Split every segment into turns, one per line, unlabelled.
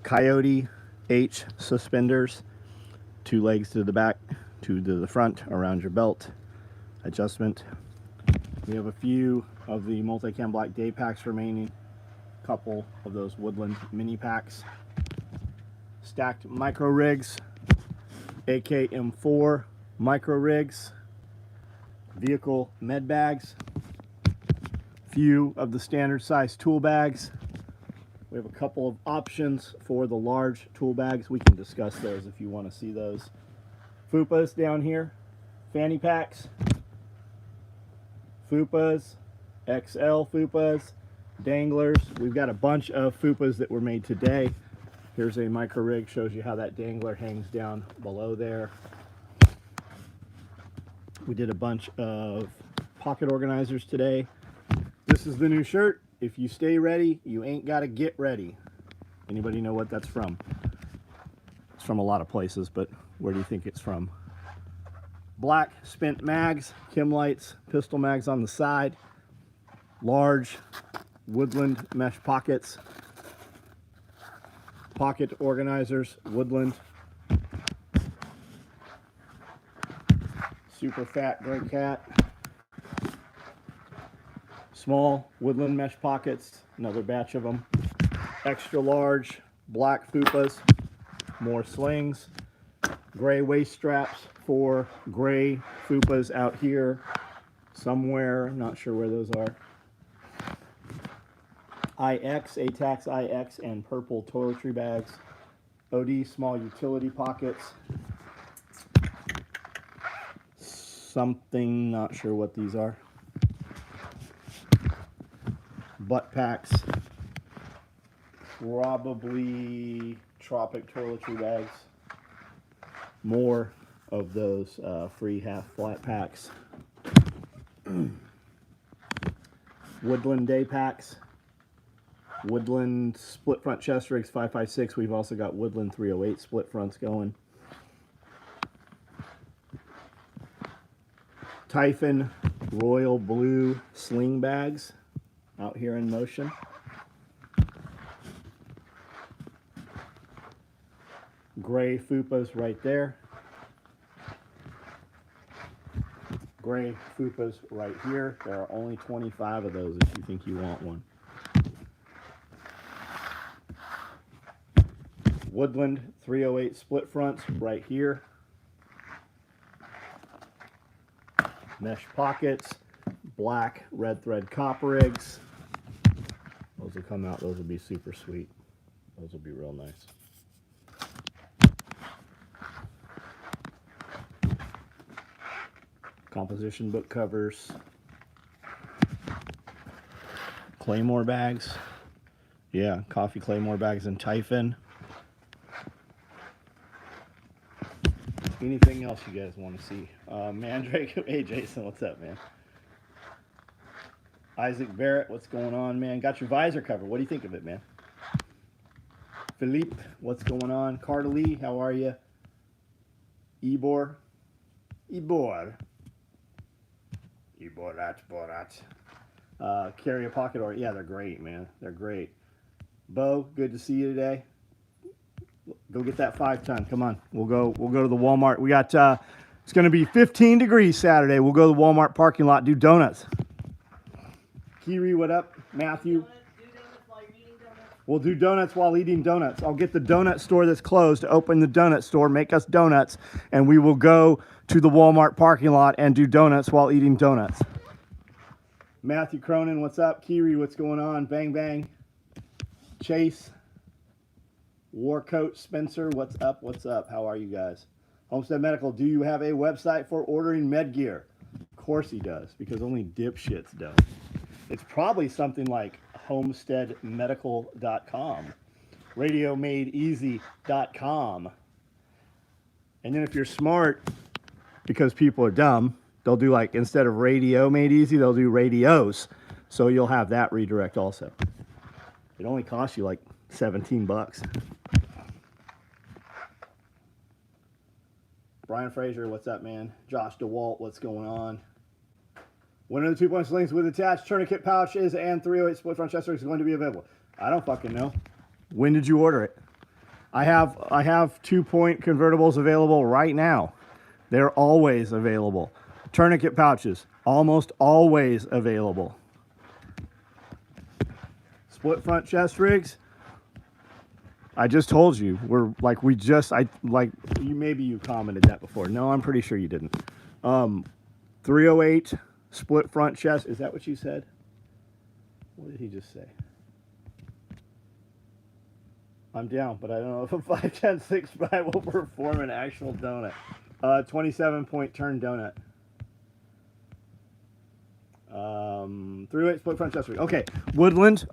Coyote H suspenders, 2 legs to the back, 2 to the front around your belt adjustment. We have a few of the multicam black day packs remaining, a couple of those Woodland mini packs, stacked micro rigs, AKM4 micro rigs, vehicle med bags, few of the standard size tool bags. We have a couple of options for the large tool bags. We can discuss those if you want to see those. FUPAs down here, fanny packs, FUPAs, XL FUPAs, danglers. We've got a bunch of FUPAs that were made today. Here's a micro rig, shows you how that dangler hangs down below there. We did a bunch of pocket organizers today. This is the new shirt. If you stay ready, you ain't got to get ready. Anybody know what that's from? It's from a lot of places, but where do you think it's from? Black spent mags, chem lights, pistol mags on the side, large Woodland mesh pockets, pocket organizers, Woodland, super fat gray cat, small Woodland mesh pockets, another batch of them, extra large black FUPAs, more slings, gray waist straps for gray FUPAs out here somewhere, not sure where those are. IX, ATAX IX, and purple toiletry bags, OD small utility pockets, something, not sure what these are, butt packs, probably Tropic toiletry bags, more of those free half flat packs, Woodland day packs, Woodland split front chest rigs 556. We've also got Woodland 308 split fronts going. Typhon royal blue sling bags out here in motion. Gray FUPAs right there. Gray FUPAs right here. There are only 25 of those if you think you want one. Woodland 308 split fronts right here. Mesh pockets, black red thread cop rigs. Those will come out, those will be super sweet. Those will be real nice. Composition book covers. Claymore bags. Yeah, coffee Claymore bags and Typhon. Anything else you guys want to see? Mandrake, hey Jason, what's up, man? Isaac Barrett, what's going on, man? Got your visor covered. What do you think of it, man? Philippe, what's going on? Carter Lee, how are you? Borat. Carry a pocket or yeah, they're great, man. They're great. Bo, good to see you today. Go get that 5-ton. Come on. We'll go to the Walmart. We got it's going to be 15 degrees Saturday. We'll go to the Walmart parking lot, do donuts. Kiri, what up? Matthew. We'll do donuts while eating donuts. I'll get the donut store that's closed to open the donut store, make us donuts, and we will go to the Walmart parking lot and do donuts while eating donuts. Matthew Cronin, what's up? Kiri, what's going on? Bang, bang. Chase. Warcoat Spencer, what's up? What's up? How are you guys? Homestead Medical, do you have a website for ordering med gear? Of course he does, because only dipshits don't. It's probably something like homesteadmedical.com, radiomadeeasy.com. And then if you're smart, because people are dumb, they'll do like, instead of radio made easy, they'll do radios. So you'll have that redirect also. It only costs you like 17 bucks. Brian Fraser, what's up, man? Josh DeWalt, what's going on? When are the 2-point slings with attached tourniquet pouches and 308 split front chest rigs going to be available? I don't fucking know. When did you order it? I have 2-point convertibles available right now. They're always available. Tourniquet pouches, almost always available. Split front chest rigs. I just told you, maybe you commented that before. No, I'm pretty sure you didn't. 308 split front chest. Is that what you said? What did he just say? I'm down, but I don't know if a 510 6x will perform an actual donut. 27-point turn donut. 308 split front chest rig. Okay, Woodland.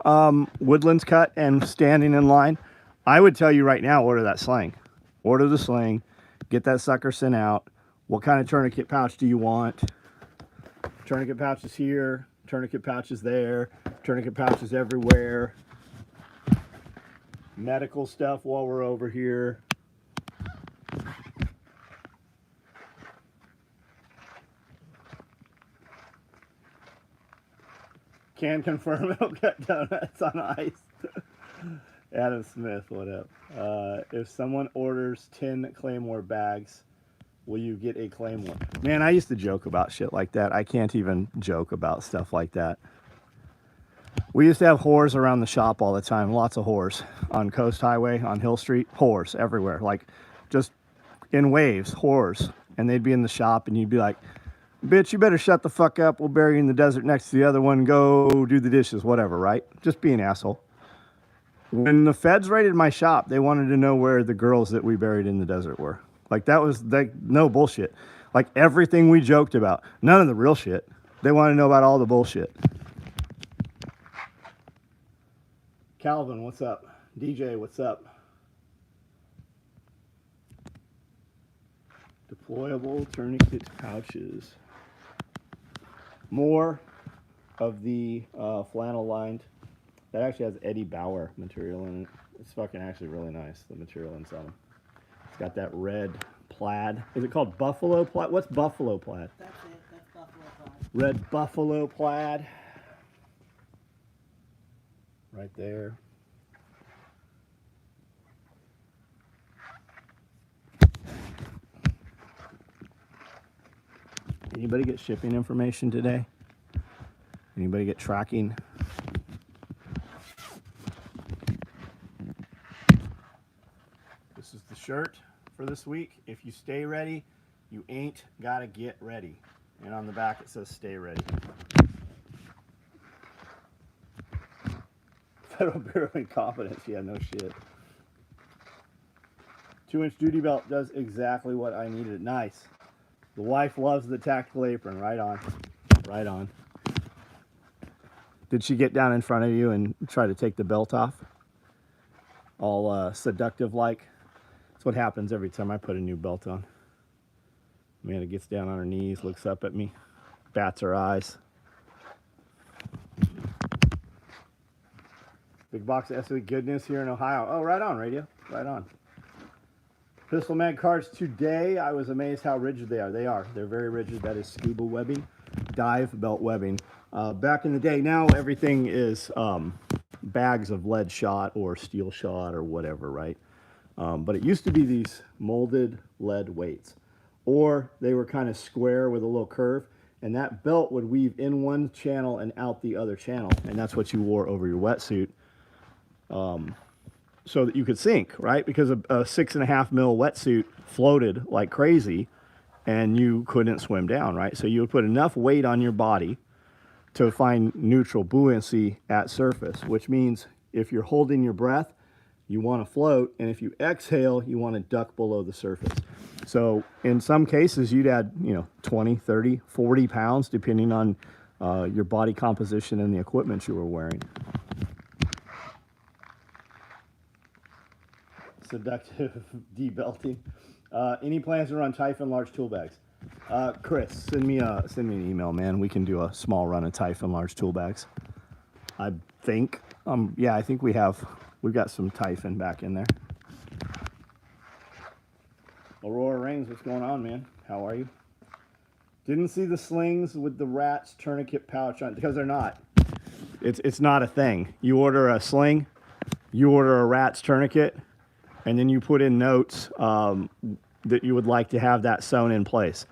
Woodland's cut and standing in line. I would tell you right now, order that sling. Order the sling. Get that sucker sent out. What kind of tourniquet pouch do you want? Tourniquet pouches here. Tourniquet pouches there. Tourniquet pouches everywhere. Medical stuff while we're over here. Can confirm it'll cut donuts on ice. Adam Smith, what up? If someone orders 10 Claymore bags, will you get a Claymore? Man, I used to joke about shit like that. I can't even joke about stuff like that. We used to have whores around the shop all the time. Lots of whores on Coast Highway, on Hill Street. Whores everywhere, like just in waves, whores. And they'd be in the shop and you'd be like, bitch, you better shut the fuck up. We'll bury you in the desert next to the other one. Go do the dishes, whatever, right? Just be an asshole. When the feds raided my shop, they wanted to know where the girls that we buried in the desert were. Like, that was like no bullshit. Like, everything we joked about, none of the real shit. They want to know about all the bullshit. Calvin, what's up? DJ, what's up? Deployable tourniquet pouches. More of the flannel lined. That actually has Eddie Bauer material in it. It's fucking actually really nice, the material inside them. It's got that red plaid. Is it called buffalo plaid? What's buffalo plaid?
That's it. That's buffalo plaid.
Red buffalo plaid. Right there. Anybody get shipping information today? Anybody get tracking? This is the shirt for this week. If you stay ready, you ain't gotta get ready. And on the back it says stay ready. Federal Bureau of Incompetence. Yeah, no shit. 2-inch duty belt does exactly what I needed. Nice. The wife loves the tactical apron. Right on. Right on. Did she get down in front of you and try to take the belt off? All seductive like? That's what happens every time I put a new belt on. Amanda gets down on her knees, looks up at me, bats her eyes. Big box of SOE goodness here in Ohio. Oh, right on, radio. Right on. Pistol Mag cards today. I was amazed how rigid they are. They are. They're very rigid. That is scuba webbing, dive belt webbing. Back in the day, now everything is bags of lead shot or steel shot or whatever, right? But it used to be these molded lead weights. Or they were kind of square with a little curve. And that belt would weave in one channel and out the other channel. And that's what you wore over your wetsuit. So that you could sink, right? Because a 6.5 mil wetsuit floated like crazy and you couldn't swim down, right? So you would put enough weight on your body to find neutral buoyancy at surface, which means if you're holding your breath, you want to float, and if you exhale, you want to duck below the surface. So in some cases, you'd add, 20, 30, 40 pounds, depending on your body composition and the equipment you were wearing. Seductive debelting. Any plans to run Typhon large tool bags? Chris, send me an email, man. We can do a small run of Typhon large tool bags. I think, yeah, I think we've got some Typhon back in there. Aurora Reigns, what's going on, man? How are you? Didn't see the slings with the rat's tourniquet pouch on, because they're not. It's not a thing. You order a sling, you order a rat's tourniquet, and then you put in notes that you would like to have that sewn in place.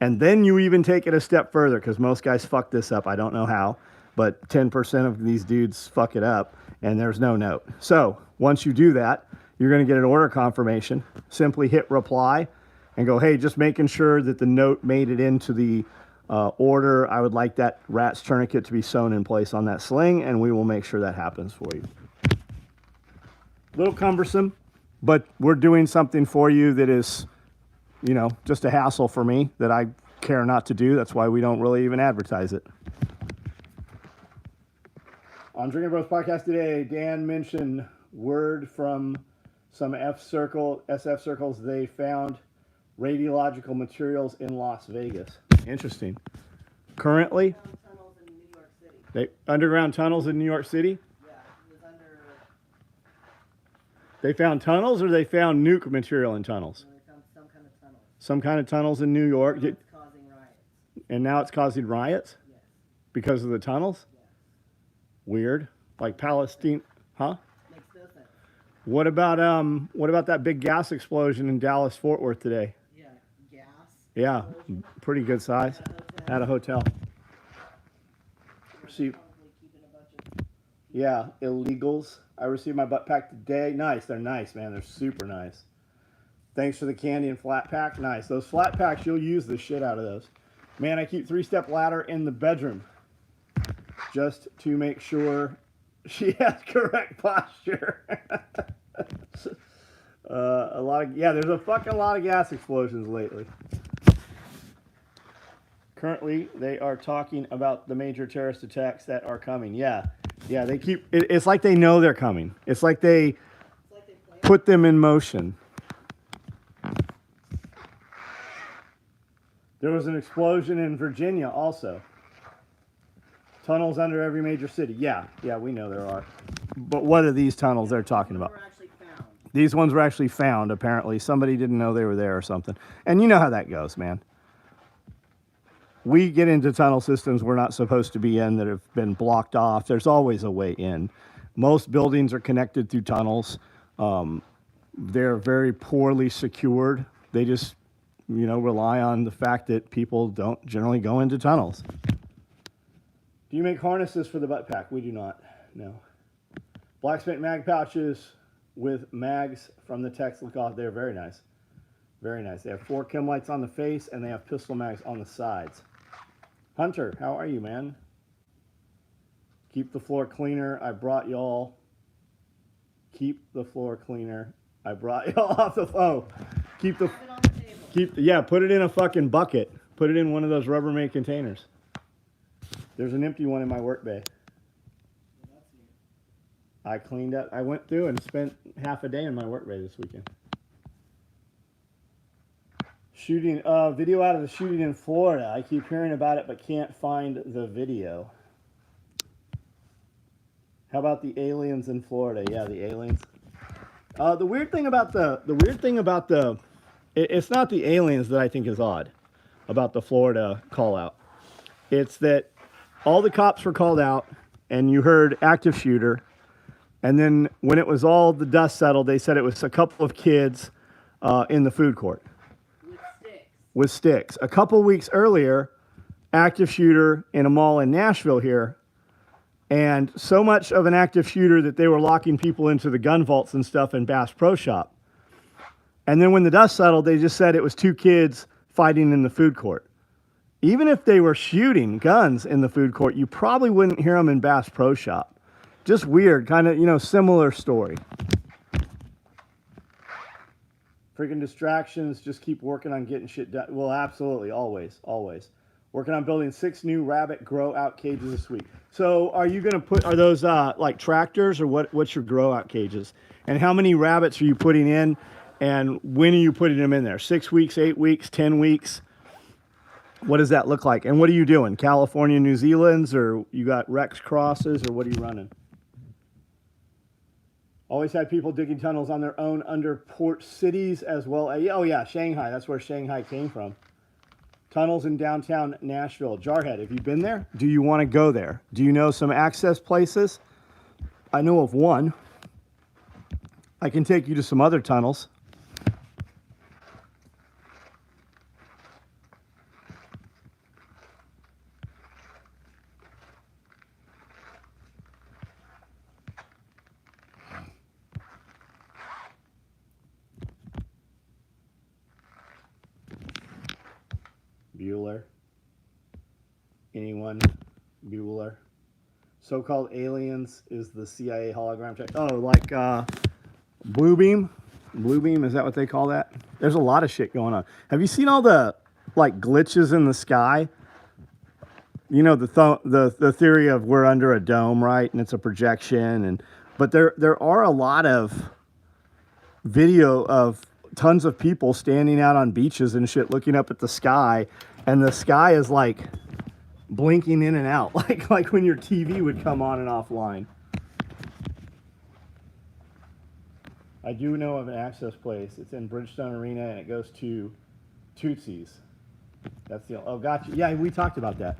And then you even take it a step further, because most guys fuck this up. I don't know how, but 10% of these dudes fuck it up, and there's no note. So once you do that, you're going to get an order confirmation. Simply hit reply and go, hey, just making sure that the note made it into the order. I would like that rat's tourniquet to be sewn in place on that sling, and we will make sure that happens for you. A little cumbersome, but we're doing something for you that is, you know, just a hassle for me that I care not to do. That's why we don't really even advertise it. On Drinking Bros podcast today, Dan mentioned word from some SF circles they found radiological materials in Las Vegas. Interesting. Currently,
Tunnels in New York City.
underground tunnels in New York City.
Yeah, it was under.
They found tunnels, or they found nuke material in tunnels?
They found some kind of tunnels.
Some kind of tunnels in New York.
It's causing riots.
And now it's causing riots
Yes.
because of the tunnels?
Yes.
Weird. Like Palestine, huh?
Makes no sense.
What about that big gas explosion in Dallas Fort Worth today?
Yeah. Gas.
Yeah,
Explosion.
pretty good size. At a hotel. See,
Probably keeping a bunch of.
yeah, illegals. I received my butt pack today. Nice, they're nice, man. They're super nice. Thanks for the candy and flat pack. Nice. Those flat packs, you'll use the shit out of those. Man, I keep 3-step ladder in the bedroom just to make sure she has correct posture. There's a fucking lot of gas explosions lately. Currently, they are talking about the major terrorist attacks that are coming. Yeah, they keep. It's like they know they're coming. It's like they
It's like they play.
put them in motion. There was an explosion in Virginia also. Tunnels under every major city. Yeah, we know there are. But what are these tunnels they're talking about?
Were actually found.
These ones were actually found, apparently. Somebody didn't know they were there or something. And you know how that goes, man. We get into tunnel systems we're not supposed to be in that have been blocked off. There's always a way in. Most buildings are connected through tunnels. They're very poorly secured. They just, rely on the fact that people don't generally go into tunnels. Do you make harnesses for the butt pack? We do not. No. Blacksmith mag pouches with mags from the text look off. They're very nice. Very nice. They have 4 chem lights on the face, and they have pistol mags on the sides. Hunter, how are you, man? Keep the floor cleaner. I brought y'all. Keep the floor cleaner. I brought y'all off the phone. Keep the.
Put it on the table.
Put it in a fucking bucket. Put it in one of those Rubbermaid containers. There's an empty one in my work bay.
Well, that's neat.
I cleaned up. I went through and spent half a day in my work bay this weekend. Shooting video out of the shooting in Florida. I keep hearing about it, but can't find the video. How about the aliens in Florida? Yeah, the aliens. The weird thing about it's not the aliens that I think is odd about the Florida call out. It's that all the cops were called out, and you heard active shooter, and then when it was all the dust settled, they said it was a couple of kids in the food court. With sticks. A couple weeks earlier, active shooter in a mall in Nashville here, and so much of an active shooter that they were locking people into the gun vaults and stuff in Bass Pro Shop. And then when the dust settled, they just said it was 2 kids fighting in the food court. Even if they were shooting guns in the food court, you probably wouldn't hear them in Bass Pro Shop. Just weird, kind of, similar story. Freaking distractions, just keep working on getting shit done. Well, absolutely, always. Working on building 6 new rabbit grow out cages this week. So are you going to are those like tractors, or what's your grow out cages? And how many rabbits are you putting in, and when are you putting them in there? 6 weeks, 8 weeks, 10 weeks? What does that look like? And what are you doing? California, New Zealand's, or you got Rex crosses, or what are you running? Always had people digging tunnels on their own under port cities as well. Oh yeah, Shanghai. That's where Shanghai came from. Tunnels in downtown Nashville. Jarhead, have you been there? Do you want to go there? Do you know some access places? I know of one. I can take you to some other tunnels. Bueller. Anyone? Bueller. So-called aliens is the CIA hologram check. Oh, like Blue Beam? Blue Beam, is that what they call that? There's a lot of shit going on. Have you seen all the like glitches in the sky? You know the theory of we're under a dome, right? And it's a projection, but there are a lot of video of tons of people standing out on beaches and shit looking up at the sky, and the sky is like blinking in and out, like when your TV would come on and offline. I do know of an access place. It's in Bridgestone Arena, and it goes to Tootsie's. That's the, oh, gotcha. Yeah, we talked about that.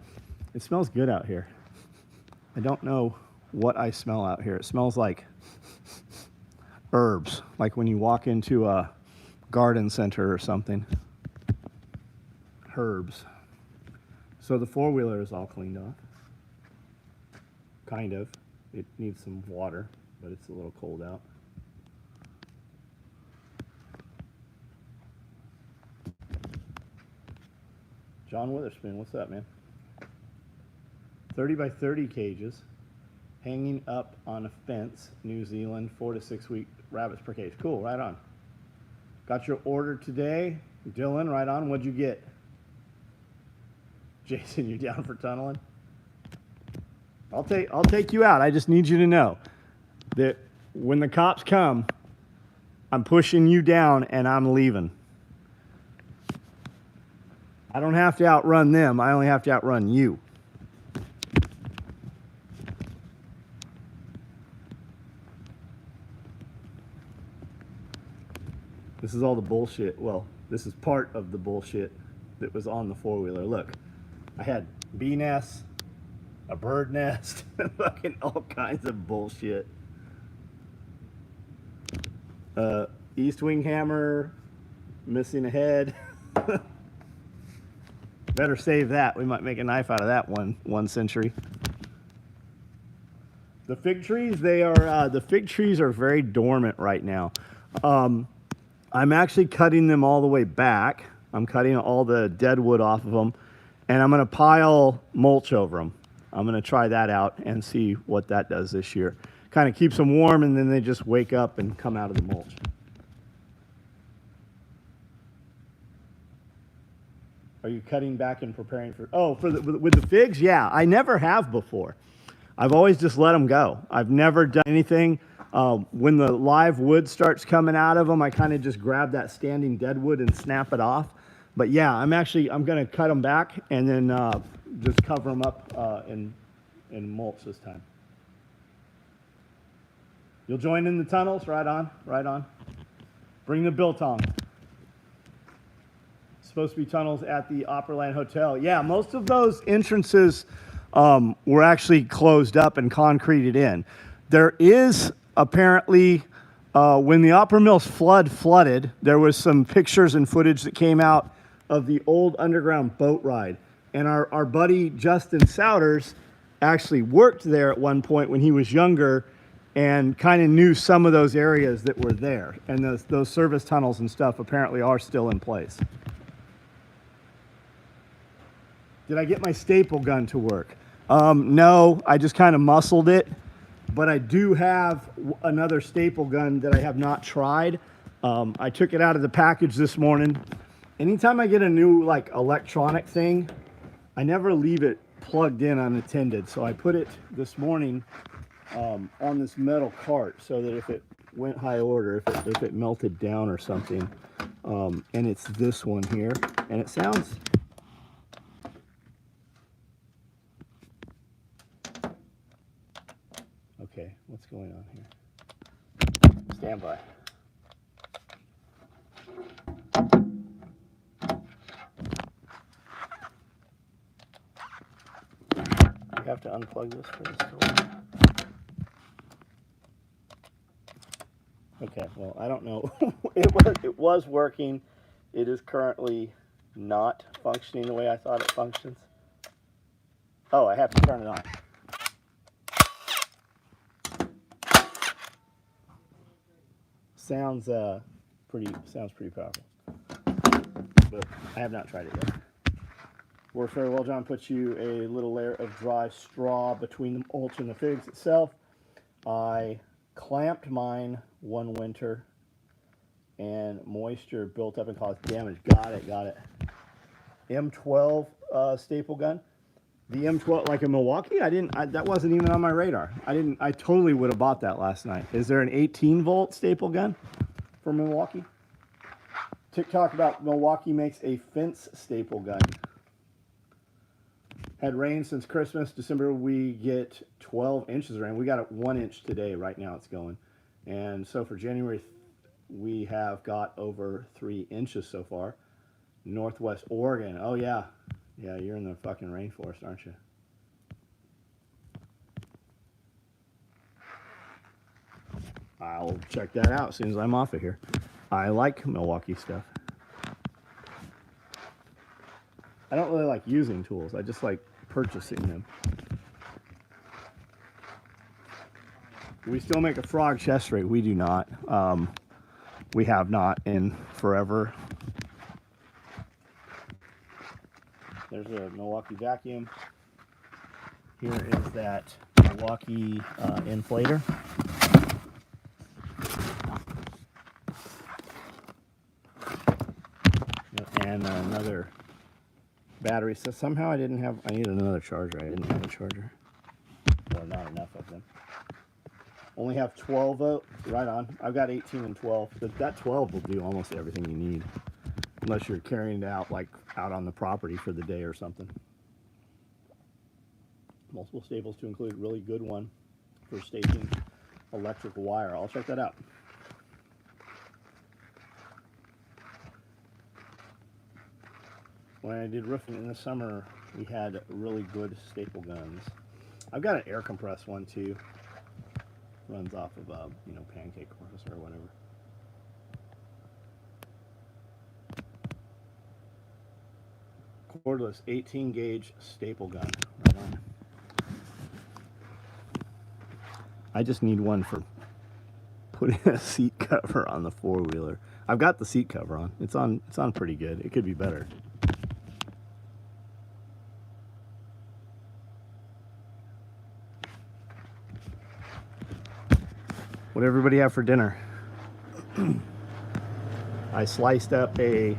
It smells good out here. I don't know what I smell out here. It smells like herbs, like when you walk into a garden center or something. Herbs. So the four-wheeler is all cleaned off. Kind of. It needs some water, but it's a little cold out. John Witherspoon, what's up, man? 30 by 30 cages, hanging up on a fence, New Zealand, 4 to 6 week rabbits per cage. Cool, right on. Got your order today. Dylan, right on. What'd you get? Jason, you down for tunneling? I'll take you out. I just need you to know that when the cops come, I'm pushing you down and I'm leaving. I don't have to outrun them. I only have to outrun you. This is all the bullshit. Well, this is part of the bullshit that was on the four-wheeler. Look, I had bee nests, a bird nest, fucking all kinds of bullshit. East wing hammer, missing a head. Better save that. We might make a knife out of that one century. The fig trees, the fig trees are very dormant right now. I'm actually cutting them all the way back. I'm cutting all the dead wood off of them, and I'm going to pile mulch over them. I'm going to try that out and see what that does this year. Kind of keeps them warm, and then they just wake up and come out of the mulch. Are you cutting back and preparing for? Oh, with the figs? Yeah, I never have before. I've always just let them go. I've never done anything. When the live wood starts coming out of them, I kind of just grab that standing dead wood and snap it off. But yeah, I'm going to cut them back and then just cover them up in mulch this time. You'll join in the tunnels? Right on, right on. Bring the biltong. Supposed to be tunnels at the Opryland Hotel. Yeah, most of those entrances were actually closed up and concreted in. There is apparently, when the Opera Mills flooded, there was some pictures and footage that came out of the old underground boat ride. And our buddy Justin Souders actually worked there at one point when he was younger and kind of knew some of those areas that were there. And those service tunnels and stuff apparently are still in place. Did I get my staple gun to work? No, I just kind of muscled it. But I do have another staple gun that I have not tried. I took it out of the package this morning. Anytime I get a new like electronic thing, I never leave it plugged in unattended. So I put it this morning on this metal cart so that if it went high order, if it melted down or something, and it's this one here, and it sounds. Okay, what's going on here? Stand by. I have to unplug this for this to work. Okay, well, I don't know. It was working. It is currently not functioning the way I thought it functions. Oh, I have to turn it on. Sounds pretty powerful. But I have not tried it yet. Works very well. John puts you a little layer of dry straw between the mulch and the figs itself. I clamped mine one winter and moisture built up and caused damage. Got it. M12 staple gun. The M12, like in Milwaukee, that wasn't even on my radar. I totally would have bought that last night. Is there an 18 volt staple gun for Milwaukee? TikTok about Milwaukee makes a fence staple gun. Had rain since Christmas. December, we get 12 inches of rain. We got 1 inch today. Right now it's going. And so for January, we have got over 3 inches so far. Northwest Oregon. Oh, yeah. Yeah, you're in the fucking rainforest, aren't you? I'll check that out as soon as I'm off of here. I like Milwaukee stuff. I don't really like using tools. I just like purchasing them. We still make a frog chest rate. We do not. We have not in forever. There's a Milwaukee vacuum. Here is that Milwaukee inflator. And another battery. So somehow I needed another charger. I didn't have a charger. Well, not enough of them. Only have 12 volt. Right on. I've got 18 and 12. But that 12 will do almost everything you need. Unless you're carrying it out, like out on the property for the day or something. Multiple staples to include really good one for stapling electric wire. I'll check that out. When I did roofing in the summer, we had really good staple guns. I've got an air compressed one too. Runs off of pancake course or whatever. Cordless 18 gauge staple gun. Right on. I just need one for putting a seat cover on the four-wheeler. I've got the seat cover on. It's on pretty good. It could be better. What did everybody have for dinner? I sliced up a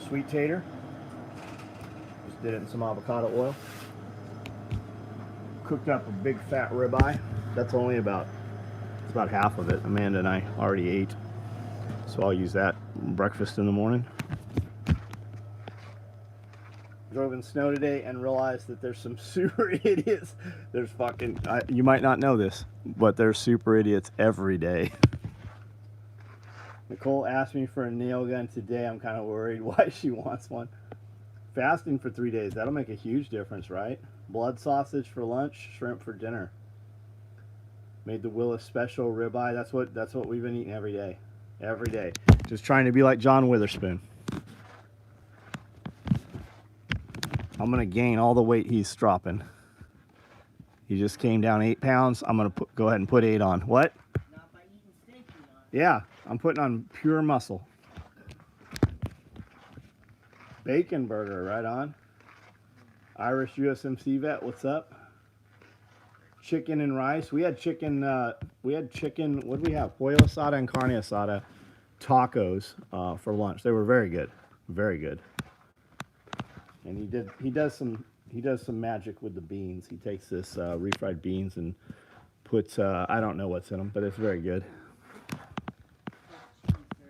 sweet tater. Just did it in some avocado oil. Cooked up a big fat ribeye. That's only about half of it. Amanda and I already ate, so I'll use that breakfast in the morning. Drove in snow today and realized that there's some super idiots. There's you might not know this, but there's super idiots every day. Nicole asked me for a nail gun today. I'm kind of worried why she wants one. Fasting for 3 days, that'll make a huge difference, right? Blood sausage for lunch, shrimp for dinner. Made the Willis special ribeye. That's what we've been eating every day. Every day. Just trying to be like John Witherspoon. I'm going to gain all the weight he's dropping. He just came down 8 pounds. I'm going to go ahead and put 8 on. What?
Not by eating steak, you know.
Yeah, I'm putting on pure muscle. Bacon burger, right on. Irish USMC vet, what's up? Chicken and rice. We had chicken, what did we have? Pollo asada and carne asada tacos for lunch. They were very good. Very good. And he does some magic with the beans. He takes this refried beans and puts I don't know what's in them, but it's very good.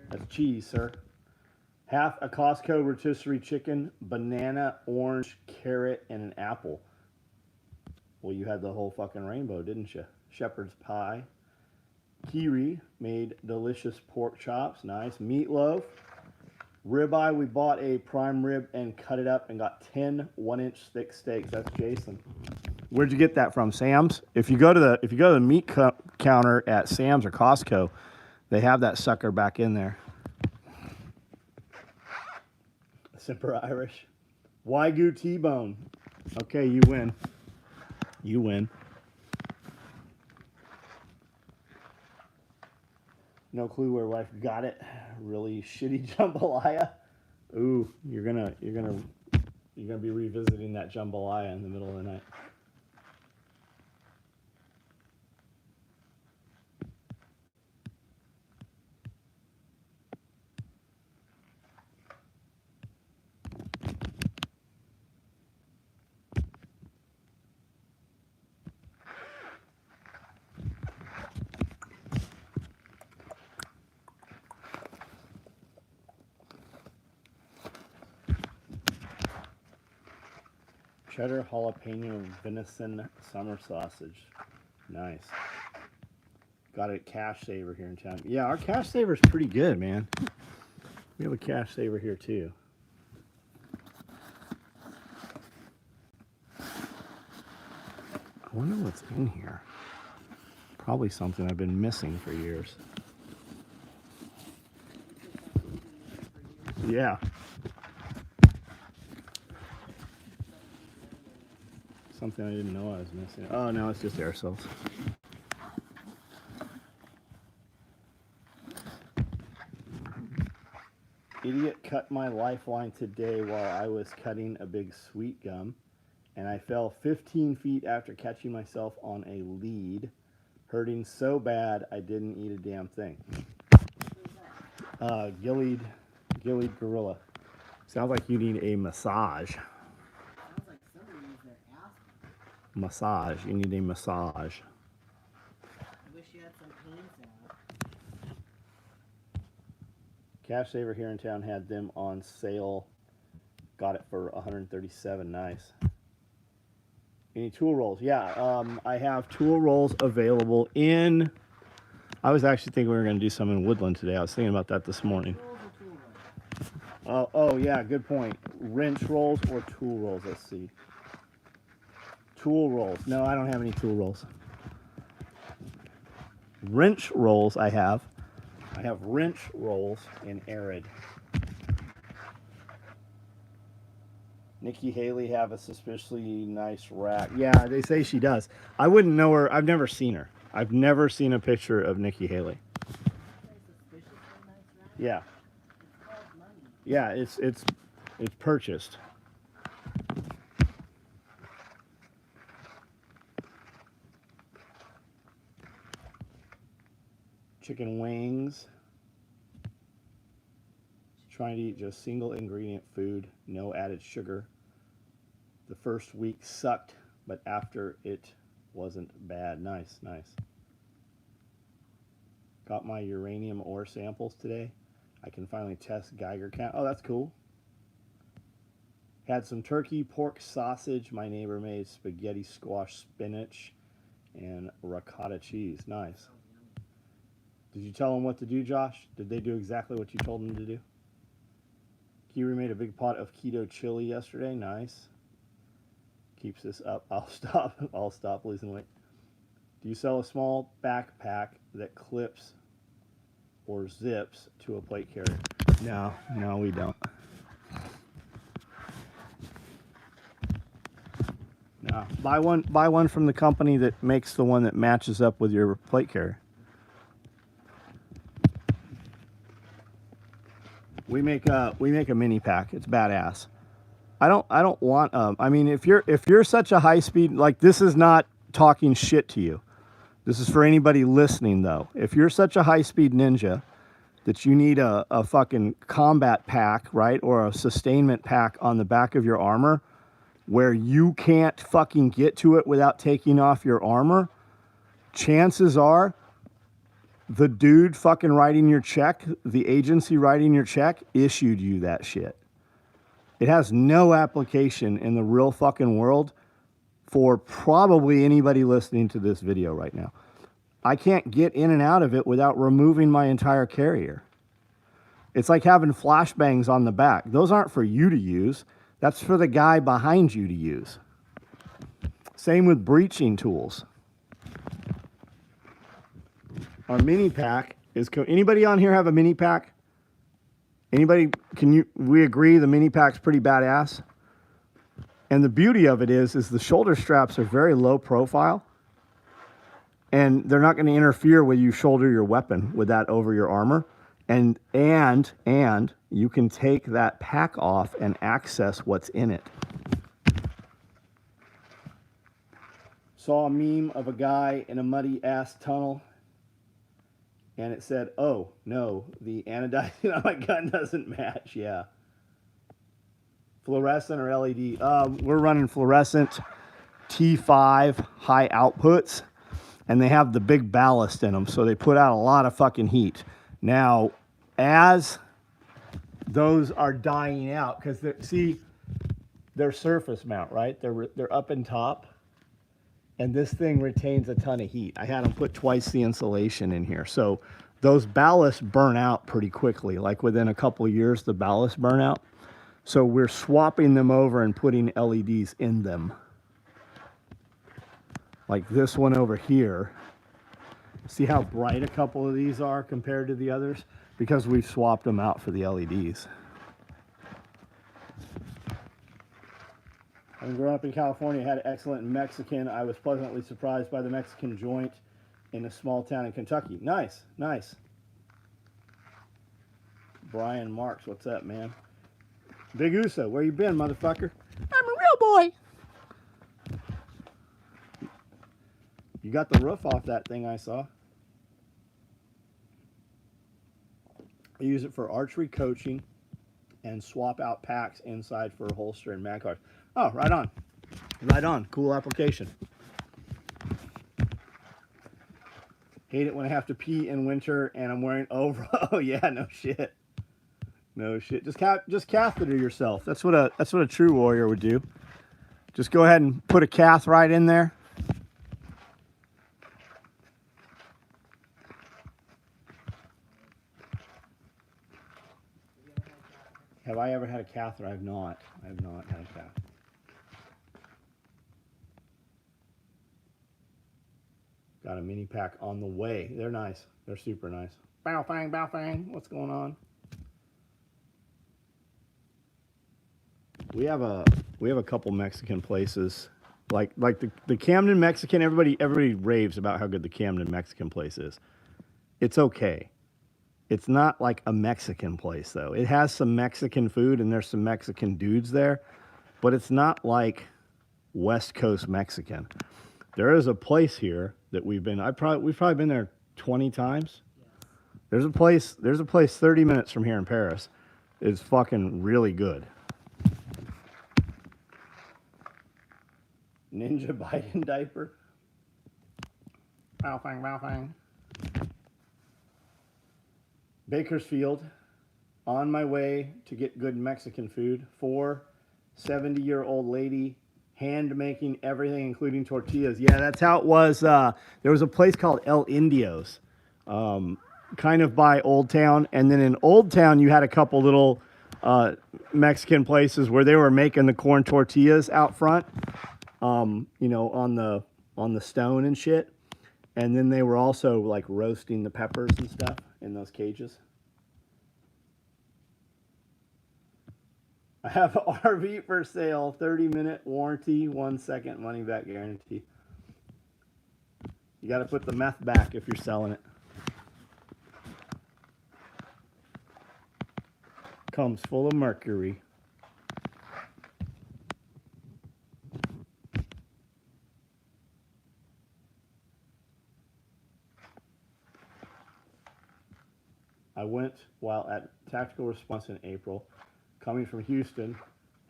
That's cheese, sir. Half a Costco rotisserie chicken, banana, orange, carrot, and an apple. Well, you had the whole fucking rainbow, didn't you? Shepherd's pie. Kiri made delicious pork chops. Nice. Meatloaf. Ribeye, we bought a prime rib and cut it up and got 10 1-inch thick steaks. That's Jason. Where'd you get that from? Sam's? If you go to the meat counter at Sam's or Costco, they have that sucker back in there. Semper Irish. Wagyu T-bone. Okay, you win. You win. No clue where wife got it. Really shitty jambalaya. Ooh, you're gonna be revisiting that jambalaya in the middle of the night. Cheddar jalapeno venison summer sausage. Nice. Got it at Cash Saver here in town. Yeah, our Cash Saver's pretty good, man. We have a Cash Saver here too. I wonder what's in here. Probably something I've been missing for years. Yeah. Something I didn't know I was missing. Oh, no, it's just air cells. Idiot cut my lifeline today while I was cutting a big sweet gum, and I fell 15 feet after catching myself on a lead, hurting so bad I didn't eat a damn thing. Gillied gorilla. Sounds like you need a massage.
Sounds like somebody needs their ass.
Massage. You need a massage.
I wish you had some pains out.
Cash Saver here in town had them on sale. Got it for $137. Nice. Any tool rolls? Yeah, I have tool rolls available in. I was actually thinking we were going to do some in Woodland today. I was thinking about that this morning.
Rolls or tool rolls?
Oh yeah, good point. Wrench rolls or tool rolls? Let's see. Tool rolls. No, I don't have any tool rolls. Wrench rolls I have. I have wrench rolls in Arid. Nikki Haley have a suspiciously nice rack. Yeah, they say she does. I wouldn't know her. I've never seen her. I've never seen a picture of Nikki Haley. Yeah.
It's called money.
Yeah, it's purchased. Chicken wings. Trying to eat just single ingredient food, no added sugar. The first week sucked, but after it wasn't bad. Nice, nice. Got my uranium ore samples today. I can finally test Geiger count. Oh, that's cool. Had some turkey, pork, sausage. My neighbor made spaghetti, squash, spinach, and ricotta cheese. Nice. Did you tell them what to do, Josh? Did they do exactly what you told them to do? Kiwi made a big pot of keto chili yesterday. Nice. Keeps this up. I'll stop. Listen, wait. Do you sell a small backpack that clips or zips to a plate carrier? No, we don't. No. Buy one from the company that makes the one that matches up with your plate carrier. We make a mini pack. It's badass. I don't want I mean, if you're such a high speed, like, this is not talking shit to you. This is for anybody listening though. If you're such a high speed ninja that you need a fucking combat pack, right, or a sustainment pack on the back of your armor where you can't fucking get to it without taking off your armor, chances are the dude fucking writing your check, the agency writing your check, issued you that shit. It has no application in the real fucking world for probably anybody listening to this video right now. I can't get in and out of it without removing my entire carrier. It's like having flashbangs on the back. Those aren't for you to use. That's for the guy behind you to use. Same with breaching tools. Our mini pack is. Anybody on here have a mini pack? Anybody? We agree the mini pack's pretty badass. And the beauty of it is the shoulder straps are very low profile, and they're not going to interfere when you shoulder your weapon with that over your armor. And you can take that pack off and access what's in it. Saw a meme of a guy in a muddy ass tunnel, and it said, "Oh no, the anodizing on my gun doesn't match." Yeah. Fluorescent or LED? We're running fluorescent T5 high outputs, and they have the big ballast in them, so they put out a lot of fucking heat. Now, as those are dying out, because they're surface mount, right? They're up and top, and this thing retains a ton of heat. I had them put twice the insulation in here, so those ballasts burn out pretty quickly. Like within a couple of years, the ballasts burn out. So we're swapping them over and putting LEDs in them. Like this one over here. See how bright a couple of these are compared to the others? Because we've swapped them out for the LEDs. Having grown up in California, had excellent Mexican. I was pleasantly surprised by the Mexican joint in a small town in Kentucky. Nice, nice. Brian Marks, what's up, man? Big Uso, where you been, motherfucker? I'm a real boy. You got the roof off that thing I saw. I use it for archery coaching and swap out packs inside for holster and mag cards. Oh, right on. Right on. Cool application. Hate it when I have to pee in winter and I'm wearing over. Oh yeah, no shit. No shit. Just catheter yourself. That's what a true warrior would do. Just go ahead and put a cath right in there. Have I ever had a catheter? I have not. I have not had a cath. Got a mini pack on the way. They're nice. They're super nice. Bow fang, bow fang. What's going on? We have a couple Mexican places, like the Camden Mexican. Everybody raves about how good the Camden Mexican place is. It's okay. It's not like a Mexican place though. It has some Mexican food and there's some Mexican dudes there, but it's not like West Coast Mexican. There is a place here that we've probably been there 20 times. There's a place 30 minutes from here in Paris. It's fucking really good. Ninja Biden diaper. Bow fang, bow fang. Bakersfield, on my way to get good Mexican food. 70-year-old lady, hand making everything, including tortillas. Yeah, that's how it was. There was a place called El Indios, kind of by Old Town. And then in Old Town, you had a couple little Mexican places where they were making the corn tortillas out front, on the stone and shit. And then they were also like roasting the peppers and stuff in those cages. I have an RV for sale, 30-minute warranty, 1 second money back guarantee. You got to put the meth back if you're selling it. Comes full of mercury. I went while at Tactical Response in April. Coming from Houston,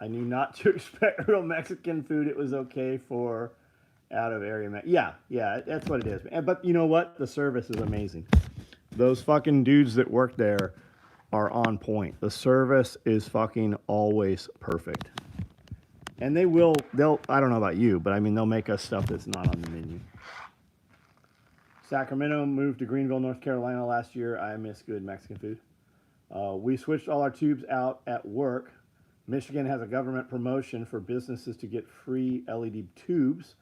I knew not to expect real Mexican food. It was okay for out of area. Yeah, that's what it is. But you know what? The service is amazing. Those fucking dudes that work there are on point. The service is fucking always perfect. And they'll, I don't know about you, but I mean, they'll make us stuff that's not on the menu. Sacramento moved to Greenville, North Carolina last year. I miss good Mexican food. We switched all our tubes out at work. Michigan has a government promotion for businesses to get free LED tubes.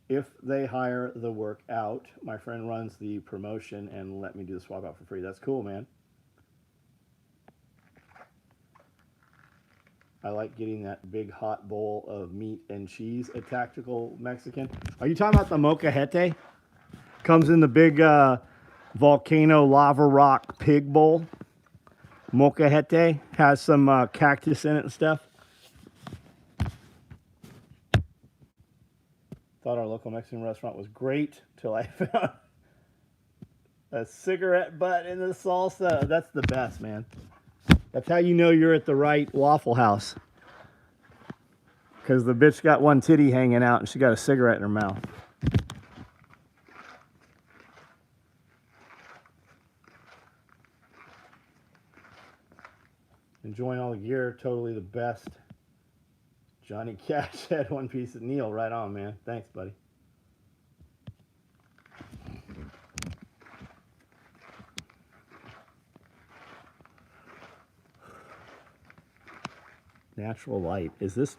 if they hire the work out, my friend runs the promotion and let me do the swap out for free. That's cool, man. I like getting that big hot bowl of meat and cheese at Tactical Mexican. Are you talking about the molcajete? Comes in the big volcano lava rock pig bowl. Molcajete has some cactus in it and stuff. Thought our local Mexican restaurant was great till I found a cigarette butt in the salsa. That's the best, man. That's how you know you're at the right Waffle House. Because the bitch got one titty hanging out and she got a cigarette in her mouth. Enjoying all the gear, totally the best. Johnny Cash had one piece of Neil. Right on, man. Thanks, buddy. Natural light. Is this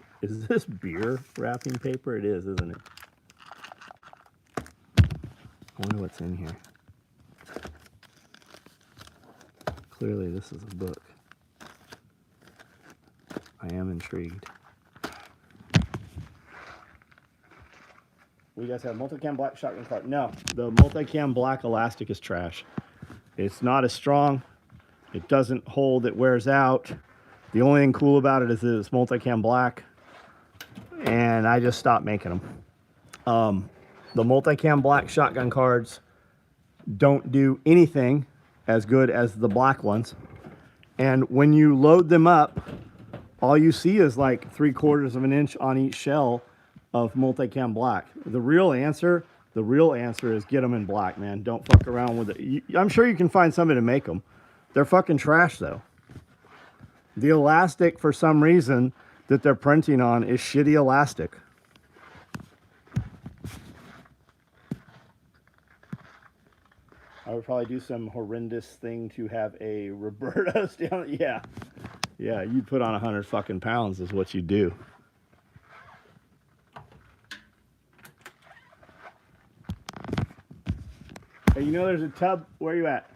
beer wrapping paper? It is, isn't it? I wonder what's in here. Clearly this is a book. I am intrigued. We guys have multicam black shotgun card. No, the multicam black elastic is trash. It's not as strong. It doesn't hold. It wears out. The only thing cool about it is that it's multicam black, and I just stopped making them. The multicam black shotgun cards don't do anything as good as the black ones. And when you load them up, all you see is like 3/4 of an inch on each shell of multicam black. The real answer is get them in black, man. Don't fuck around with it. I'm sure you can find somebody to make them. They're fucking trash though. The elastic, for some reason, that they're printing on is shitty elastic. I would probably do some horrendous thing to have a Roberto's down. Yeah. Yeah, you'd put on 100 fucking pounds is what you do. Hey, you know there's a tub. Where are you at?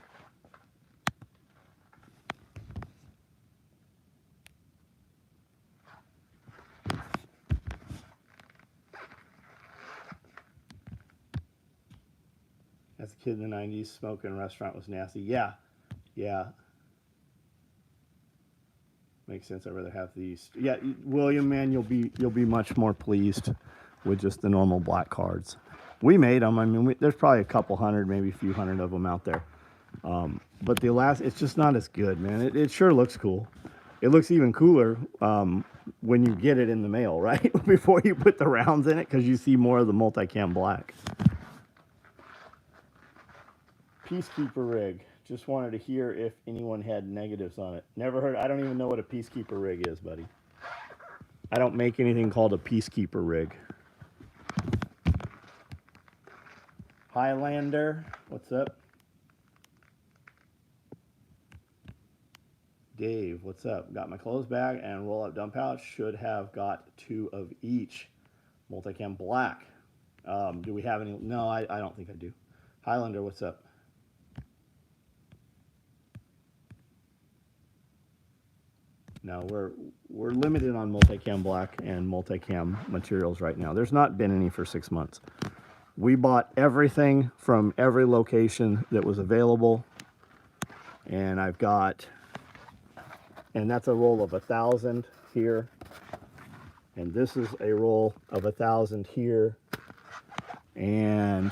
As a kid in the 90s, smoking in a restaurant was nasty. Yeah. Yeah. Makes sense. I'd rather have these. Yeah, William, man, you'll be much more pleased with just the normal black cards. We made them. I mean, there's probably a couple hundred, maybe a few hundred of them out there. But the elastic, it's just not as good, man. It sure looks cool. It looks even cooler when you get it in the mail, right? Before you put the rounds in it, because you see more of the multicam black. Peacekeeper rig. Just wanted to hear if anyone had negatives on it. Never heard. I don't even know what a peacekeeper rig is, buddy. I don't make anything called a peacekeeper rig. Highlander, what's up? Dave, what's up? Got my clothes bag and roll-up dump pouch. Should have got 2 of each. Multicam black. Do we have any? No, I don't think I do. Highlander, what's up? No, we're limited on multicam black and multicam materials right now. There's not been any for 6 months. We bought everything from every location that was available, and I've got, and that's a roll of 1,000 here, and this is a roll of 1,000 here, and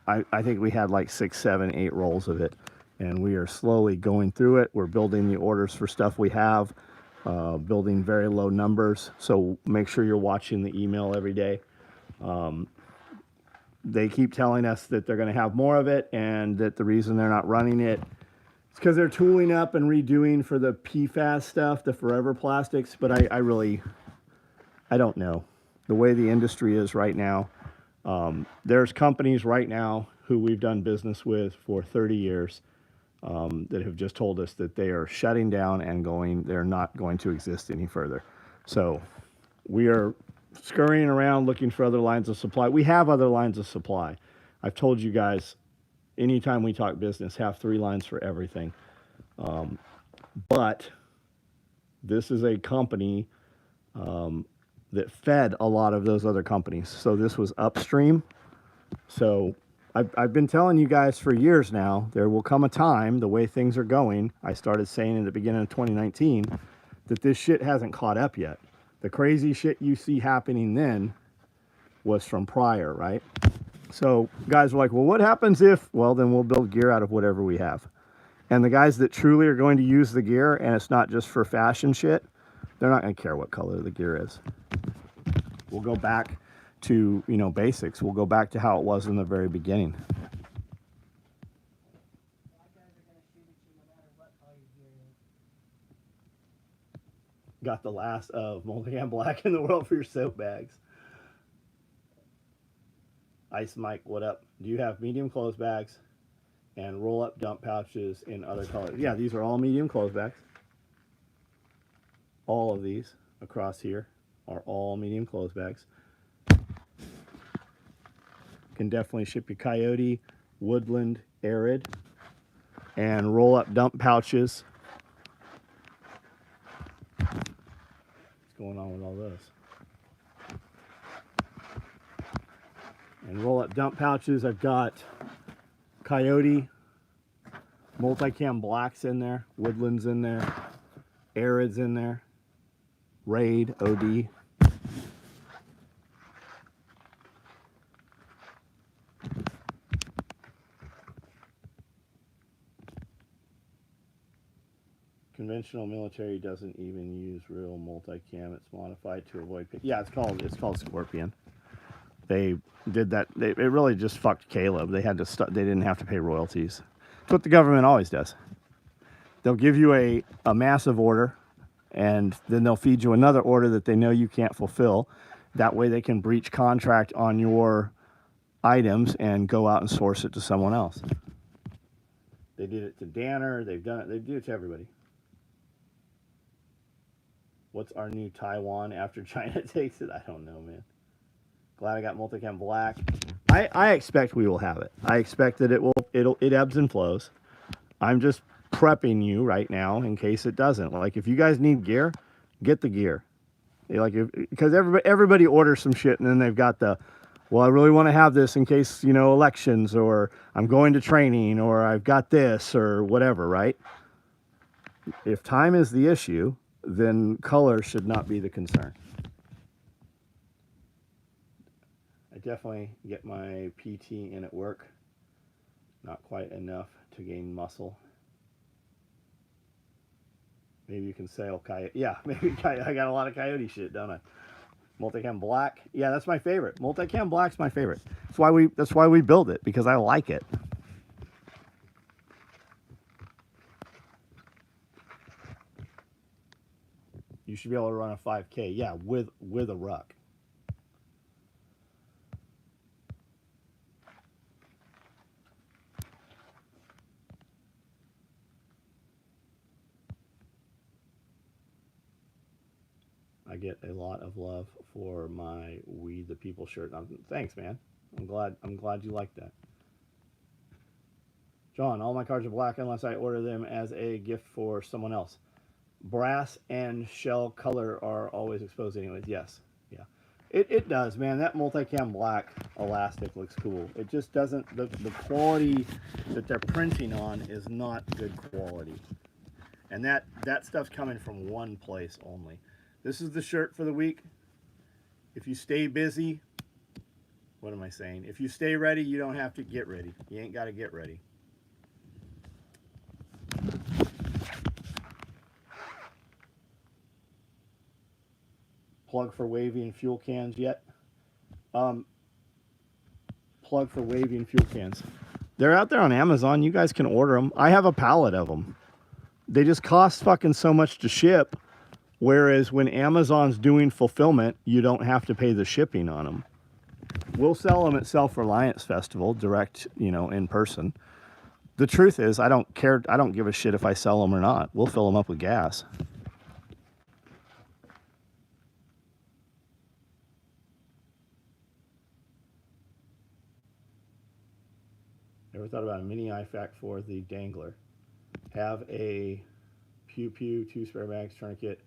I think we had like 6, 7, 8 rolls of it, and we are slowly going through it. We're building the orders for stuff we have. Building very low numbers, so make sure you're watching the email every day. They keep telling us that they're going to have more of it, and that the reason they're not running it is because they're tooling up and redoing for the PFAS stuff, the forever plastics, but I don't know. The way the industry is right now, there's companies right now who we've done business with for 30 years that have just told us that they are shutting down and they're not going to exist any further. So we are scurrying around looking for other lines of supply. We have other lines of supply. I've told you guys, anytime we talk business, have 3 lines for everything. But this is a company that fed a lot of those other companies. So this was upstream. So I've been telling you guys for years now, there will come a time, the way things are going, I started saying in the beginning of 2019, that this shit hasn't caught up yet. The crazy shit you see happening then was from prior, right? So guys were like, well, what happens if, well, then we'll build gear out of whatever we have. And the guys that truly are going to use the gear, and it's not just for fashion shit, they're not going to care what color the gear is. We'll go back to, you know, basics. We'll go back to how it was in the very beginning.
Black guys are gonna shoot at you no matter what color your gear is.
Got the last of multicam black in the world for your soap bags. Ice Mike, what up? Do you have medium clothes bags and roll up dump pouches in other colors? Yeah, these are all medium clothes bags. All of these across here are all medium clothes bags. Can definitely ship you coyote, woodland, arid, and roll up dump pouches. What's going on with all those? And roll up dump pouches, I've got coyote, multicam blacks in there, woodlands in there, arids in there, raid, OD. Conventional military doesn't even use real multicam. It's modified to avoid. Yeah, it's called Scorpion. They did that. It really just fucked Caleb. They had to. They didn't have to pay royalties. It's what the government always does. They'll give you a massive order, and then they'll feed you another order that they know you can't fulfill. That way, they can breach contract on your items and go out and source it to someone else. They did it to Danner. They've done it. They do it to everybody. What's our new Taiwan after China takes it? I don't know, man. Glad I got multicam black. I expect we will have it. I expect that it ebbs and flows. I'm just prepping you right now in case it doesn't. Like, if you guys need gear, get the gear. Like, because everybody orders some shit and then they've got the, well, I really want to have this in case, you know, elections, or I'm going to training, or I've got this, or whatever, right? If time is the issue, then color should not be the concern. I definitely get my PT in at work. Not quite enough to gain muscle. Maybe you can sail coyote. Yeah, maybe I got a lot of coyote shit, don't I? Multicam black. Yeah, that's my favorite. Multicam black's my favorite. That's why we build it, because I like it. You should be able to run a 5K, yeah, with a ruck. I get a lot of love for my We the People shirt. Thanks, man. I'm glad you like that. John, all my cards are black unless I order them as a gift for someone else. Brass and shell color are always exposed anyways. Yes. Yeah. It does, man. That multicam black elastic looks cool. It just doesn't, the quality that they're printing on is not good quality. And that stuff's coming from one place only. This is the shirt for the week. If you stay busy, what am I saying? If you stay ready, you don't have to get ready. You ain't got to get ready. Plug for wavy and fuel cans yet? Plug for wavy and fuel cans. They're out there on Amazon. You guys can order them. I have a pallet of them. They just cost fucking so much to ship. Whereas when Amazon's doing fulfillment, you don't have to pay the shipping on them. We'll sell them at Self-Reliance Festival, direct, you know, in person. The truth is, I don't care. I don't give a shit if I sell them or not. We'll fill them up with gas. Ever thought about a mini IFAC for the dangler? Have a pew pew, 2 spare bags, tourniquet,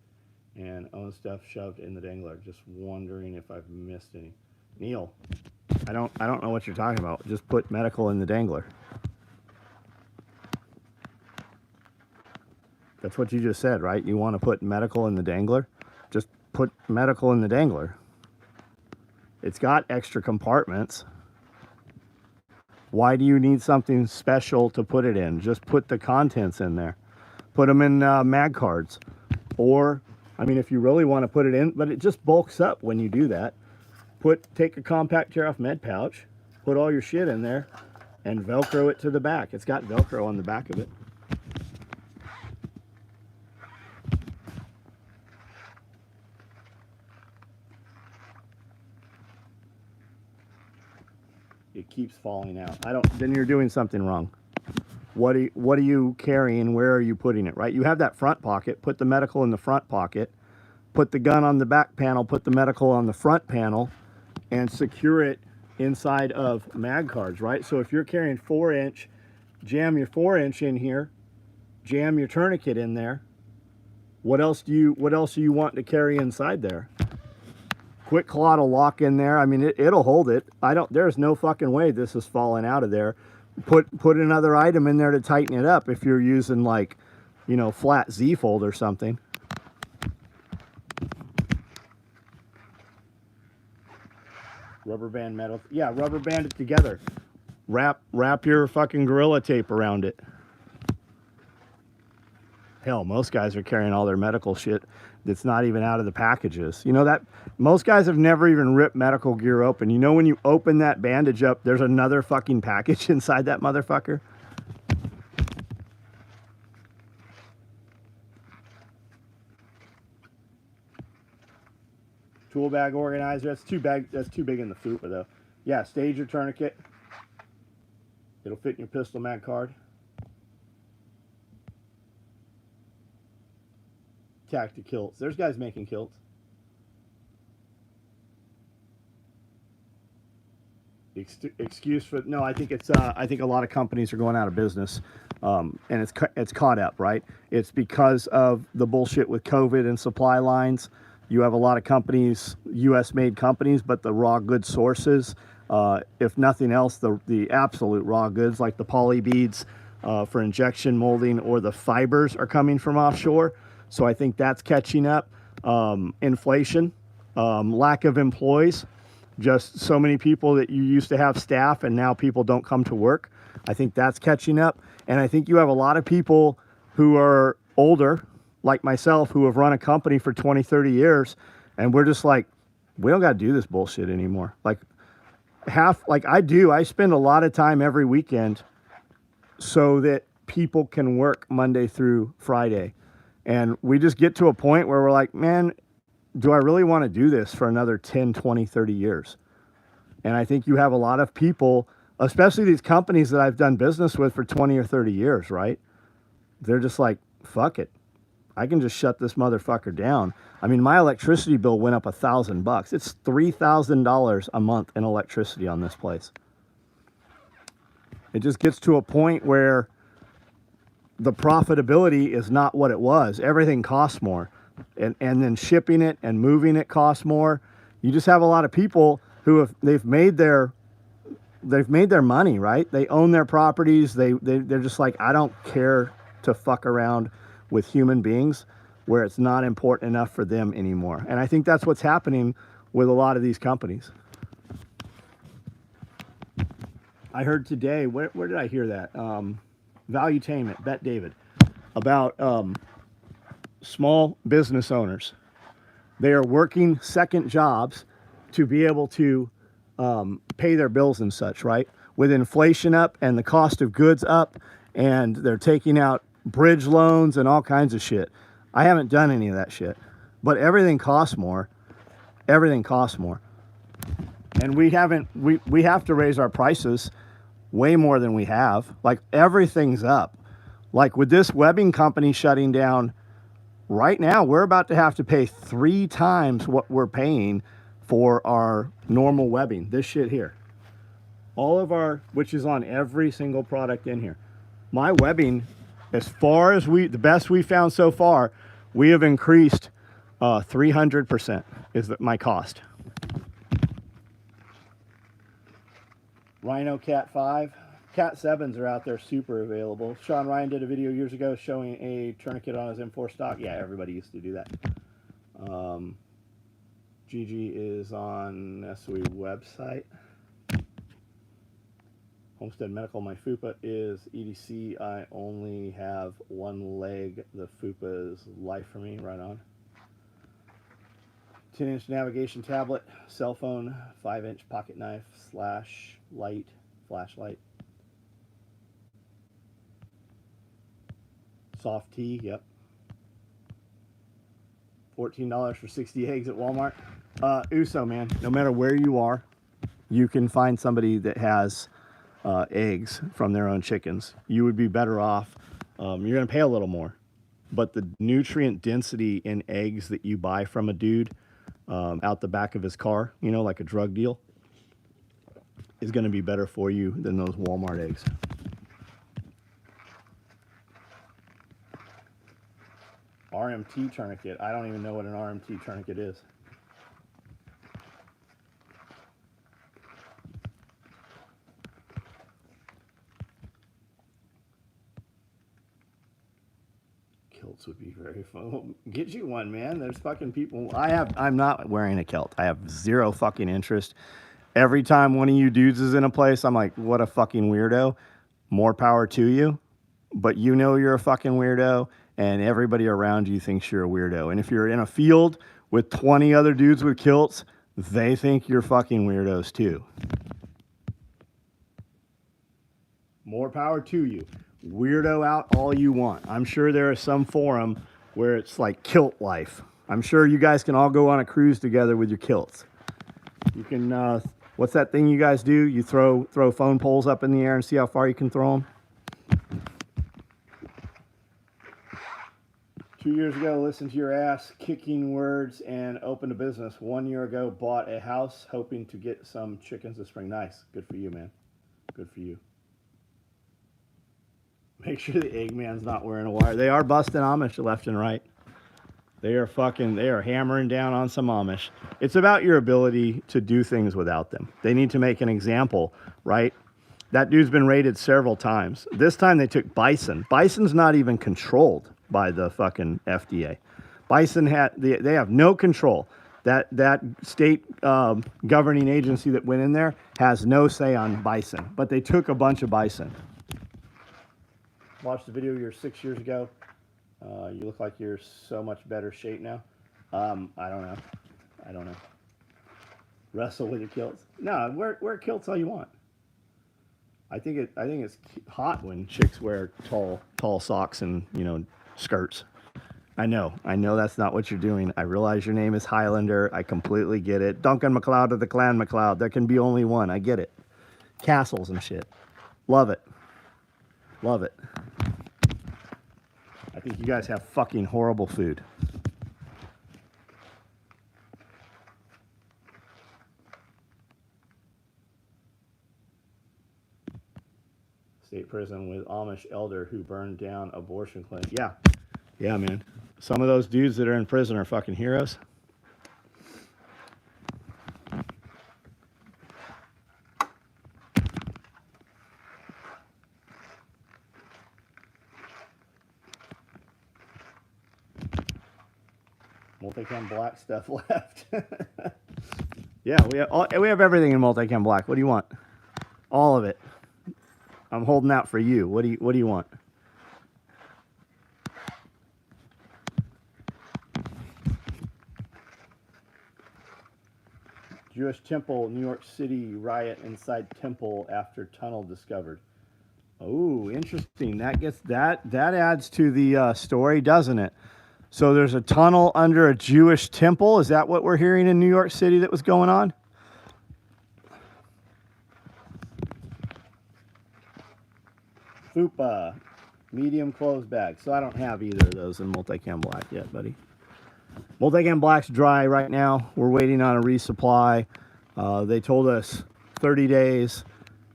and own stuff shoved in the dangler. Just wondering if I've missed any. Neil, I don't know what you're talking about. Just put medical in the dangler. That's what you just said, right? You want to put medical in the dangler? Just put medical in the dangler. It's got extra compartments. Why do you need something special to put it in? Just put the contents in there. Put them in mag cards. Or, I mean, if you really want to put it in, but it just bulks up when you do that. Take a compact tear off med pouch, put all your shit in there, and Velcro it to the back. It's got Velcro on the back of it. It keeps falling out. Then you're doing something wrong. What are you carrying? Where are you putting it, right? You have that front pocket, put the medical in the front pocket, put the gun on the back panel, put the medical on the front panel, and secure it inside of mag cards, right? So if you're carrying 4-inch, jam your 4-inch in here, jam your tourniquet in there. What else do you want to carry inside there? Quick Claw will lock in there. I mean, it'll hold it. There's no fucking way this is falling out of there. Put another item in there to tighten it up if you're using, like, you know, flat Z-fold or something. Rubber band metal. Yeah, rubber band it together. Wrap your fucking Gorilla Tape around it. Hell, most guys are carrying all their medical shit that's not even out of the packages. You know that most guys have never even ripped medical gear open. You know when you open that bandage up, there's another fucking package inside that motherfucker? Tool bag organizer. That's too big in the fupa though. Yeah, stage your tourniquet. It'll fit in your pistol mag card. Tactic kilts. There's guys making kilts. Excuse for no. I think it's. I think a lot of companies are going out of business, and it's caught up, right? It's because of the bullshit with COVID and supply lines. You have a lot of companies, U.S.-made companies, but the raw goods sources, if nothing else, the absolute raw goods like the poly beads for injection molding or the fibers are coming from offshore. So I think that's catching up. Inflation, lack of employees, just so many people that you used to have staff and now people don't come to work. I think that's catching up. And I think you have a lot of people who are older, like myself, who have run a company for 20, 30 years. And we're just like, we don't got to do this bullshit anymore. Like I spend a lot of time every weekend so that people can work Monday through Friday. And we just get to a point where we're like, man, do I really want to do this for another 10, 20, 30 years? And I think you have a lot of people, especially these companies that I've done business with for 20 or 30 years, right? They're just like, fuck it. I can just shut this motherfucker down. I mean, my electricity bill went up $1,000. It's $3,000 a month in electricity on this place. It just gets to a point where the profitability is not what it was. Everything costs more. And then shipping it and moving it costs more. You just have a lot of people who they've made their money, right? They own their properties. They're just like, I don't care to fuck around with human beings where it's not important enough for them anymore. And I think that's what's happening with a lot of these companies. I heard today, where did I hear that? Valuetainment, Bet David, about small business owners. They are working second jobs to be able to pay their bills and such, right? With inflation up and the cost of goods up, and they're taking out bridge loans and all kinds of shit. I haven't done any of that shit, but everything costs more. Everything costs more. And we have to raise our prices way more than we have. Like, everything's up. Like, with this webbing company shutting down right now, we're about to have to pay 3 times what we're paying for our normal webbing. This shit here. All of our, which is on every single product in here. My webbing, as far as the best we found so far, we have increased 300% is my cost. Rhino Cat 5. Cat 7s are out there super available. Sean Ryan did a video years ago showing a tourniquet on his M4 stock. Yeah, everybody used to do that. GG is on SOE website. Homestead Medical, my FUPA is EDC. I only have one leg. The FUPA is life for me, right on. 10-inch navigation tablet, cell phone, 5-inch pocket knife / light, flashlight. Soft tea, yep. $14 for 60 eggs at Walmart. USO, man, no matter where you are, you can find somebody that has eggs from their own chickens. You would be better off. You're going to pay a little more, but the nutrient density in eggs that you buy from a dude out the back of his car, you know, like a drug deal, is going to be better for you than those Walmart eggs. RMT tourniquet. I don't even know what an RMT tourniquet is. Kilts would be very fun. Get you one, man. There's fucking people. I'm not wearing a kilt. I have zero fucking interest. Every time one of you dudes is in a place, I'm like, what a fucking weirdo. More power to you. But you know you're a fucking weirdo, and everybody around you thinks you're a weirdo. And if you're in a field with 20 other dudes with kilts, they think you're fucking weirdos too. More power to you. Weirdo out all you want. I'm sure there is some forum where it's like kilt life. I'm sure you guys can all go on a cruise together with your kilts. You can, what's that thing you guys do? You throw phone poles up in the air and see how far you can throw them? 2 years ago, listened to your ass kicking words and opened a business. 1 year ago, bought a house hoping to get some chickens this spring. Nice. Good for you, man. Good for you. Make sure the Eggman's not wearing a wire. They are busting Amish left and right. They are hammering down on some Amish. It's about your ability to do things without them. They need to make an example, right? That dude's been raided several times. This time they took bison. Bison's not even controlled by the fucking FDA. Bison they have no control. That state governing agency that went in there has no say on bison, but they took a bunch of bison. Watched the video here 6 years ago. You look like you're so much better shape now. I don't know. Wrestle with your kilts. No, wear kilts all you want. I think it's hot when chicks wear tall socks and, you know, skirts. I know that's not what you're doing. I realize your name is Highlander. I completely get it. Duncan MacLeod of the Clan MacLeod. There can be only one. I get it. Castles and shit. Love it. Love it. I think you guys have fucking horrible food. State prison with Amish elder who burned down abortion clinic. Yeah, man. Some of those dudes that are in prison are fucking heroes. Multicam black stuff left. Yeah, we have everything in multicam black. What do you want? All of it. I'm holding out for you. What do you want? Jewish temple, New York City riot inside temple after tunnel discovered. Oh, interesting. That adds to the story, doesn't it? So there's a tunnel under a Jewish temple. Is that what we're hearing in New York City that was going on? Fupa, medium clothes bag. So I don't have either of those in multicam black yet, buddy. Multicam black's dry right now. We're waiting on a resupply. They told us 30 days.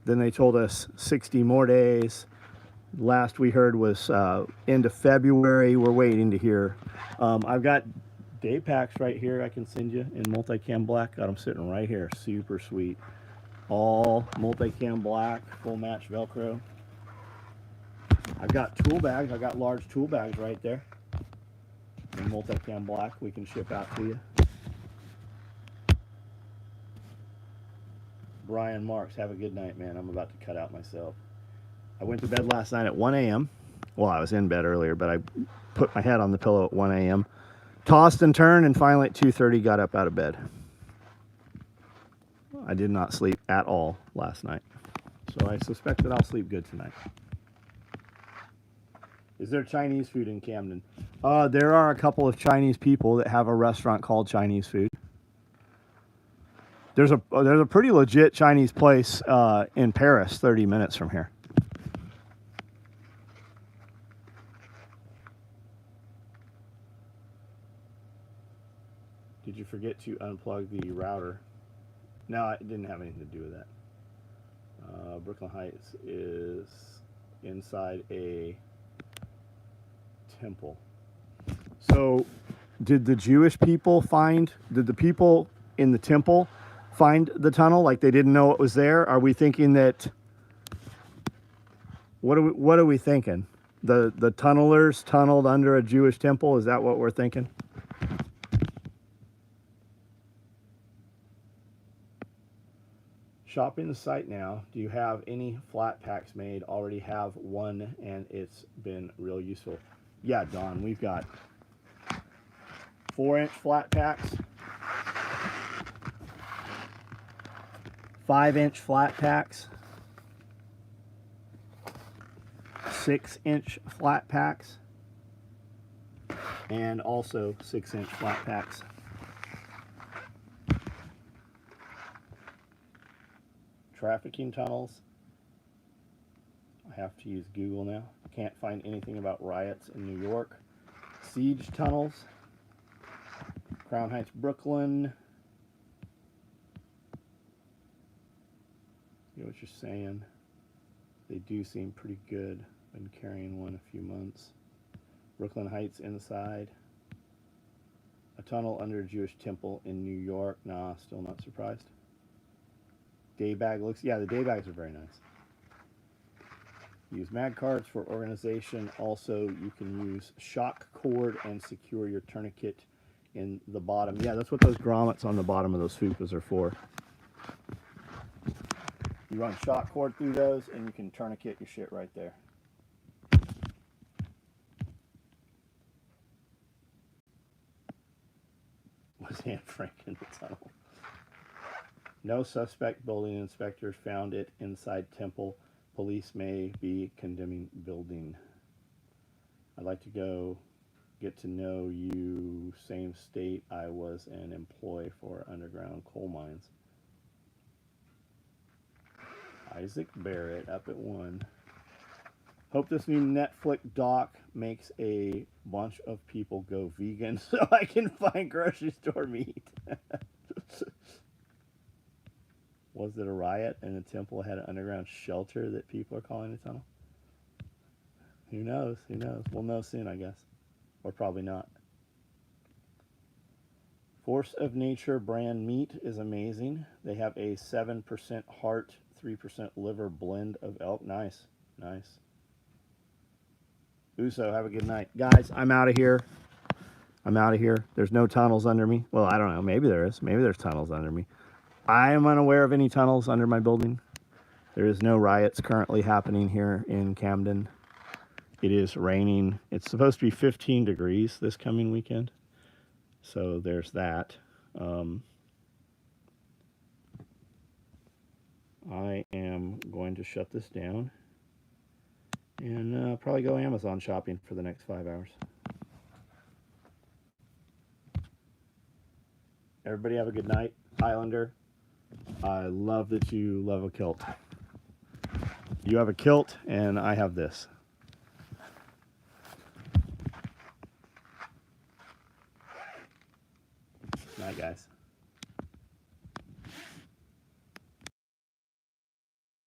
Then they told us 60 more days. Last we heard was end of February. We're waiting to hear. I've got day packs right here I can send you in multicam black. Got them sitting right here. Super sweet. All multicam black, full match Velcro. I've got tool bags. I've got large tool bags right there in multicam black we can ship out to you. Brian Marks, have a good night, man. I'm about to cut out myself. I went to bed last night at 1 a.m. Well, I was in bed earlier, but I put my head on the pillow at 1 a.m. Tossed and turned, and finally at 2:30 got up out of bed. I did not sleep at all last night, so I suspect that I'll sleep good tonight. Is there Chinese food in Camden? There are a couple of Chinese people that have a restaurant called Chinese Food. There's a pretty legit Chinese place in Paris, 30 minutes from here. Did you forget to unplug the router? No, it didn't have anything to do with that. Brooklyn Heights is inside a temple. So, did the Jewish people did the people in the temple find the tunnel like they didn't know it was there? Are we thinking that, what are we thinking? The tunnelers tunneled under a Jewish temple? Is that what we're thinking? Shopping the site now. Do you have any flat packs made? Already have one and it's been real useful. Yeah, Don, we've got 4-inch flat packs, 5-inch flat packs, 6-inch flat packs, and also 6-inch flat packs. Trafficking tunnels. I have to use Google now. Can't find anything about riots in New York. Siege tunnels. Crown Heights, Brooklyn. You know what you're saying. They do seem pretty good. Been carrying one a few months. Brooklyn Heights inside. A tunnel under a Jewish temple in New York. Nah, still not surprised. Day bag looks, yeah, the day bags are very nice. Use mag cards for organization. Also, you can use shock cord and secure your tourniquet in the bottom. Yeah, that's what those grommets on the bottom of those fupas are for. You run shock cord through those and you can tourniquet your shit right there. Was Anne Frank in the tunnel? No suspect. Building inspectors found it inside temple. Police may be condemning building. I'd like to go get to know you. Same state I was an employee for underground coal mines. Isaac Barrett up at 1. Hope this new Netflix doc makes a bunch of people go vegan so I can find grocery store meat. Was it a riot and the temple had an underground shelter that people are calling a tunnel? Who knows? Who knows? We'll know soon, I guess. Or probably not. Force of Nature brand meat is amazing. They have a 7% heart, 3% liver blend of elk. Nice. Nice. Uso, have a good night. Guys, I'm out of here. I'm out of here. There's no tunnels under me. Well, I don't know. Maybe there is. Maybe there's tunnels under me. I am unaware of any tunnels under my building. There is no riots currently happening here in Camden. It is raining. It's supposed to be 15 degrees this coming weekend. So there's that. I am going to shut this down and probably go Amazon shopping for the next 5 hours. Everybody have a good night. Highlander, I love that you love a kilt. You have a kilt and I have this.